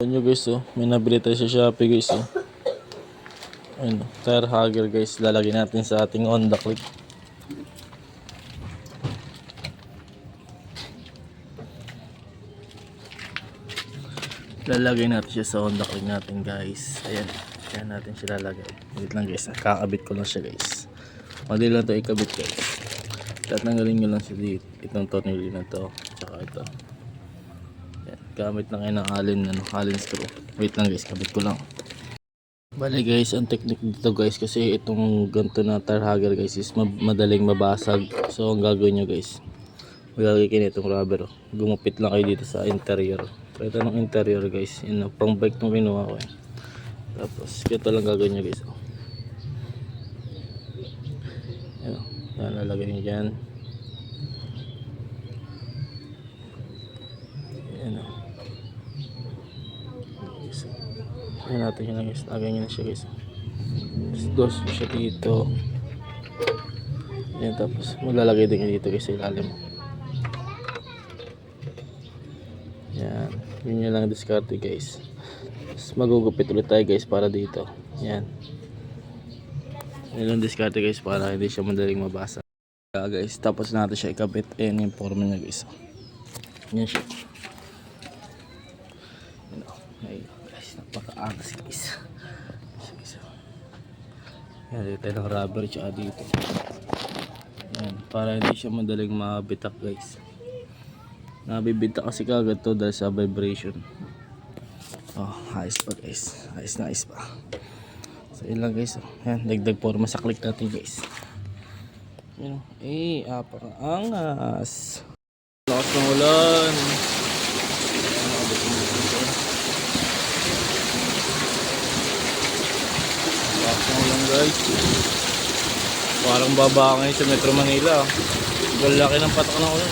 Nyo guys, oh, may nabili tayo sa Shopee guys, oh. Ayun, tire hugger guys, lalagay natin sa ating Honda Click. Lalagay natin siya sa Honda Click natin guys. Ayan, kaya natin siya lalagay. Wait lang guys, kakabit ko lang siya guys. Madali lang ito ikabit guys. Tatanggalin nyo lang siya dito. Itong tornilyo na to, tsaka ito. Ayan, gamit lang kayo ng allen screw. Wait lang guys, kabit ko lang. Bali guys, ang technique dito guys, kasi itong ganito na tire hugger guys is madaling mabasag. So ang gagawin nyo guys, magagawin kayo itong rubber, gumupit lang kayo dito sa interior. So ito ng interior guys, yun, pang bike itong kinuha ko eh. Tapos ito lang gagawin nyo guys, oh. Yan, lalagay nyo dyan. Yan, oh. Ayan natin yun guys, lagay nyo na siya guys. Tapos dos siya dito. Ayan, tapos maglalagay din dito guys sa ilalim. Yan, yun lang diskarte guys. Tapos magugupit ulit tayo guys para dito. Yan, yun lang diskarte guys para hindi siya madaling mabasa guys. Tapos natin siya ikabit. Ayan yung forma niya guys. Yan siya. Ayun guys, napaka-angas guys. Yan, dito tayo ng rubber tsaka dito. Yan, para hindi siya madaling mabitak guys. Nabibitak kasi kagad to dahil sa vibration. Oh, ayos pa guys. Ayos na ayos pa. So yun lang guys. Yan, dagdag forma sa click natin guys. Yan, apaka-angas. Lakas ng ulan. Guys, parang baba ngayon sa Metro Manila. Laki ng patak ng ulan.